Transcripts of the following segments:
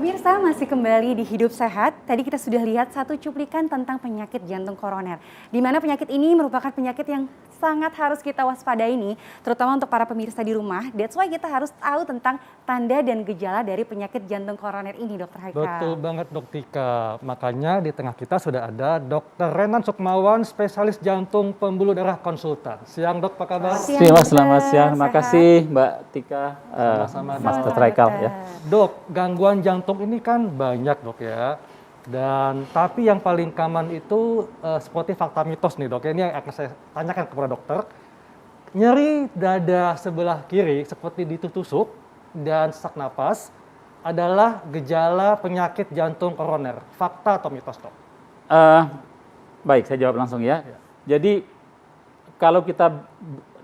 Pemirsa, masih kembali di Hidup Sehat. Tadi kita sudah lihat satu cuplikan tentang penyakit jantung koroner, di mana penyakit ini merupakan penyakit yang sangat harus kita waspadai nih, terutama untuk para pemirsa di rumah. That's why kita harus tahu tentang tanda dan gejala dari penyakit jantung koroner ini, Dokter Haikal. Betul banget, Dok Tika. Makanya di tengah kita sudah ada Dr. Renan Sukmawan, spesialis jantung pembuluh darah konsultan. Siang, Dok, apa kabar? Siang, selamat siang. Terima kasih, Mbak Tika, Mas Dr. Haikal ya. Dok, gangguan jantung ini kan banyak, Dok ya. Tapi yang paling common itu seperti fakta mitos nih, Dok. Ini yang akan saya tanyakan kepada dokter. Nyeri dada sebelah kiri seperti ditusuk dan sesak napas adalah gejala penyakit jantung koroner. Fakta atau mitos, Dok? Baik, saya jawab langsung ya. Jadi kalau kita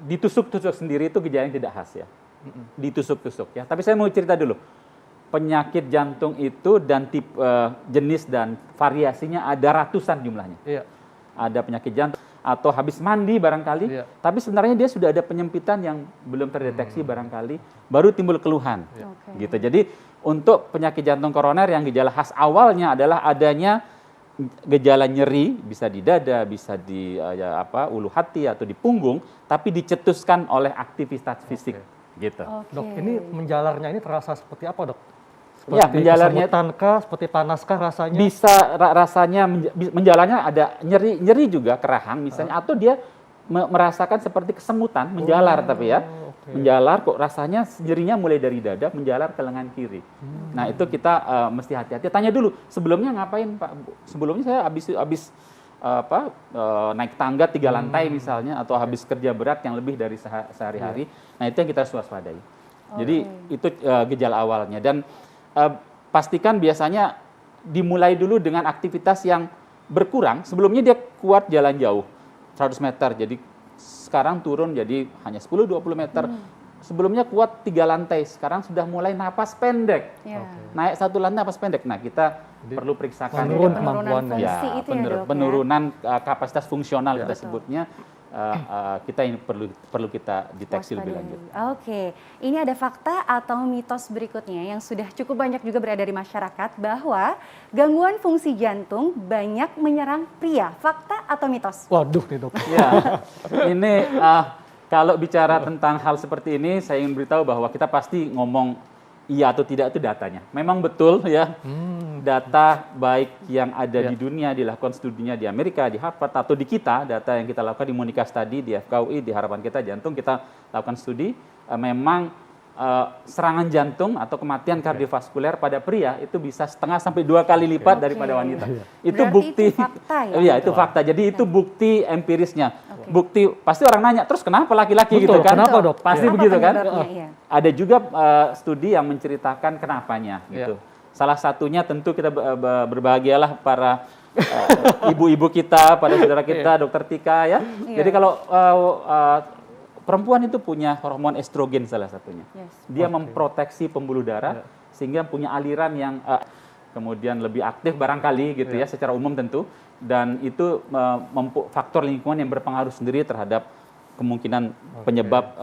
ditusuk-tusuk sendiri itu gejala yang tidak khas ya. Ditusuk-tusuk ya. Tapi saya mau cerita dulu. Penyakit jantung itu dan tipe jenis dan variasinya ada ratusan jumlahnya. Iya. Ada penyakit jantung atau habis mandi barangkali, iya. Tapi sebenarnya dia sudah ada penyempitan yang belum terdeteksi barangkali, baru timbul keluhan. Iya. Gitu. Jadi untuk penyakit jantung koroner yang gejala khas awalnya adalah adanya gejala nyeri, bisa di dada, bisa di ulu hati atau di punggung, tapi dicetuskan oleh aktivitas fisik. Gitu. Dok, ini menjalarnya ini terasa seperti apa, Dok? Seperti ya, menjalarnya kesemutan seperti panaskah rasanya? Bisa rasanya menjalarnya ada nyeri juga kerahang misalnya, atau dia merasakan seperti kesemutan menjalar tapi ya. Menjalar kok rasanya nyerinya mulai dari dada menjalar ke lengan kiri. Nah, itu kita mesti hati-hati. Tanya dulu, sebelumnya ngapain, Pak? Sebelumnya saya habis naik tangga 3 lantai misalnya, atau habis kerja berat yang lebih dari sehari-hari. Nah, itu yang kita harus waspadai. Jadi itu gejala awalnya, dan pastikan biasanya dimulai dulu dengan aktivitas yang berkurang. Sebelumnya dia kuat jalan jauh 100 meter, jadi sekarang turun jadi hanya 10-20 meter. Sebelumnya kuat 3 lantai, sekarang sudah mulai napas pendek. Naik 1 lantai napas pendek. Nah, kita perlu periksakan penurunan fungsi itu penurunan kapasitas fungsional kita sebutnya. Kita ini perlu kita deteksi lebih lanjut. Oke, ini ada fakta atau mitos berikutnya yang sudah cukup banyak juga beredar di masyarakat, bahwa gangguan fungsi jantung banyak menyerang pria. Fakta atau mitos? Waduh nih, Dok. Ya, ini kalau bicara tentang hal seperti ini, saya ingin beritahu bahwa kita pasti ngomong iya atau tidak itu datanya. Memang betul ya, data baik yang ada di dunia, dilakukan studinya di Amerika, di Harvard, atau di kita, data yang kita lakukan di Monica Study, di FKUI, di Harapan Kita Jantung, kita lakukan studi, memang serangan jantung atau kematian kardiovaskuler pada pria itu bisa 1,5 sampai 2 kali lipat daripada wanita. Itu berarti bukti. Itu fakta ya? Iya, itu fakta. Jadi itu bukti empirisnya. Bukti, pasti orang nanya, terus kenapa laki-laki gitu kan? Kenapa, Dok? Pasti begitu kan? Iya. Ada juga studi yang menceritakan kenapanya gitu. Salah satunya tentu kita berbahagialah para ibu-ibu kita, pada saudara kita, Dokter Tika ya. Jadi kalau perempuan itu punya hormon estrogen salah satunya. Dia memproteksi pembuluh darah sehingga punya aliran yang kemudian lebih aktif barangkali gitu ya, secara umum tentu. Dan itu faktor lingkungan yang berpengaruh sendiri terhadap kemungkinan penyebab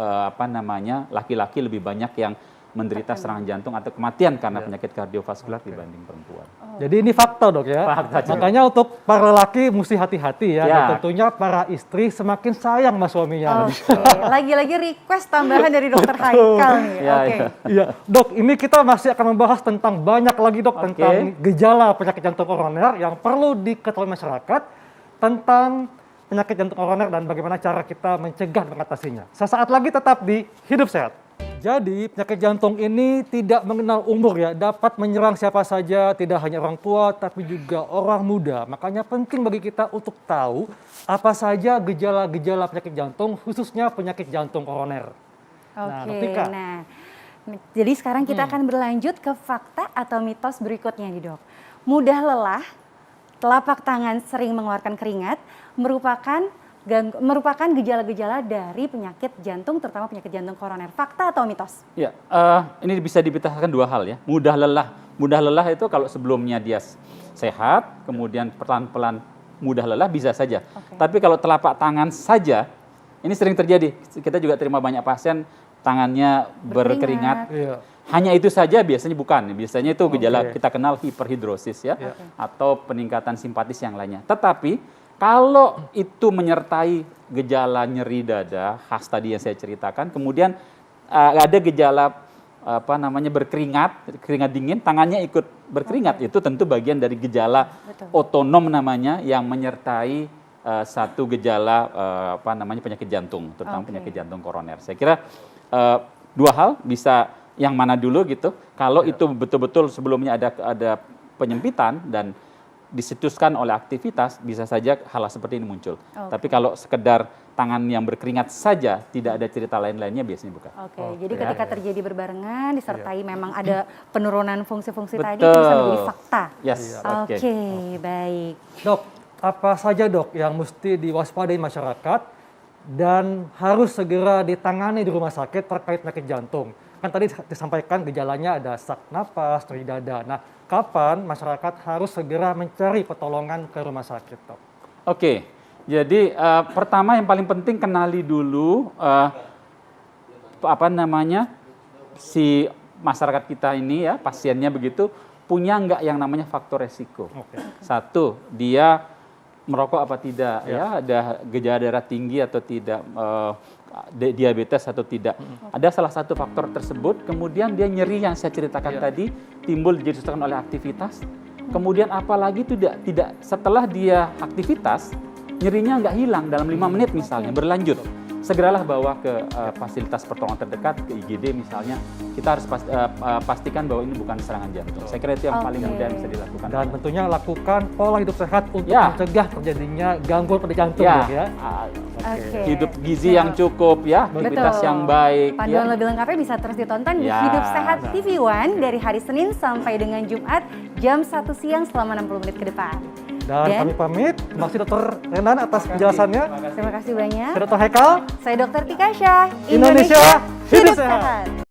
laki-laki lebih banyak yang menderita serangan jantung atau kematian karena penyakit kardiovaskular dibanding perempuan. Jadi ini fakta, Dok ya. Fakta. Makanya untuk para laki mesti hati-hati ya. Dan tentunya para istri semakin sayang sama suaminya. Lagi-lagi request tambahan dari Dokter Haikal nih. Iya, Dok, ini kita masih akan membahas tentang banyak lagi, Dok, tentang gejala penyakit jantung koroner yang perlu diketahui masyarakat, tentang penyakit jantung koroner dan bagaimana cara kita mencegah dan mengatasinya. Sesaat lagi tetap di Hidup Sehat. Jadi penyakit jantung ini tidak mengenal umur ya, dapat menyerang siapa saja, tidak hanya orang tua tapi juga orang muda. Makanya penting bagi kita untuk tahu apa saja gejala-gejala penyakit jantung, khususnya penyakit jantung koroner. Jadi sekarang kita akan berlanjut ke fakta atau mitos berikutnya nih, Dok. Mudah lelah, telapak tangan sering mengeluarkan keringat, merupakan gejala-gejala dari penyakit jantung, terutama penyakit jantung koroner. Fakta atau mitos? Ya, ini bisa dibetulkan 2 hal ya. Mudah lelah itu kalau sebelumnya dia sehat, kemudian pelan-pelan mudah lelah bisa saja. Tapi kalau telapak tangan saja, ini sering terjadi. Kita juga terima banyak pasien tangannya berkeringat. hanya itu saja biasanya bukan. Biasanya itu gejala Oke. kita kenal hiperhidrosis ya, Oke. atau peningkatan simpatis yang lainnya. Tetapi kalau itu menyertai gejala nyeri dada khas tadi yang saya ceritakan, kemudian ada gejala berkeringat, keringat dingin, tangannya ikut berkeringat, itu tentu bagian dari gejala Betul. otonom namanya yang menyertai satu gejala penyakit jantung, terutama penyakit jantung koroner. Saya kira dua hal bisa yang mana dulu gitu. Kalau itu betul-betul sebelumnya ada penyempitan dan disituskan oleh aktivitas, bisa saja hal seperti ini muncul. Tapi kalau sekedar tangan yang berkeringat saja, tidak ada cerita lain-lainnya, biasanya bukan. Oke, jadi ketika terjadi berbarengan disertai memang ada penurunan fungsi-fungsi tadi Betul. bisa menjadi fakta. Yes, Oke, oke. baik. Dok, apa saja dok yang mesti diwaspadai masyarakat dan harus segera ditangani di rumah sakit terkait penyakit jantung? Kan tadi disampaikan gejalanya ada sesak napas, nyeri dada. Nah, kapan masyarakat harus segera mencari pertolongan ke rumah sakit, dok? Oke, jadi pertama yang paling penting kenali dulu si masyarakat kita ini ya, pasiennya begitu, punya nggak yang namanya faktor resiko. Oke. Satu, dia merokok apa tidak, ya, ada gejala darah tinggi atau tidak, diabetes atau tidak. Ada salah satu faktor tersebut, kemudian dia nyeri yang saya ceritakan tadi, timbul disebabkan oleh aktivitas. Kemudian apalagi tidak setelah dia aktivitas, nyerinya nggak hilang dalam 5 menit misalnya, berlanjut. Segeralah bawa ke fasilitas pertolongan terdekat, ke IGD misalnya. Kita harus pastikan bahwa ini bukan serangan jantung. Saya kira itu yang paling mudah yang bisa dilakukan. Dan tentunya lakukan pola hidup sehat untuk Ya. mencegah terjadinya gangguan pada jantung, Ya, dok, ya. Oke. hidup gizi yang cukup ya, aktivitas Betul. yang baik. Panduan Ya. lebih lengkapnya bisa terus ditonton di Ya. Hidup Sehat TV One dari hari Senin sampai dengan Jumat jam 1 siang selama 60 menit ke depan. Dan kami pamit. Terima kasih Dr. Renan atas penjelasannya. Terima kasih banyak. Saya Dr. Haikal. Saya Dr. Tika Syah. Indonesia hidup sehat.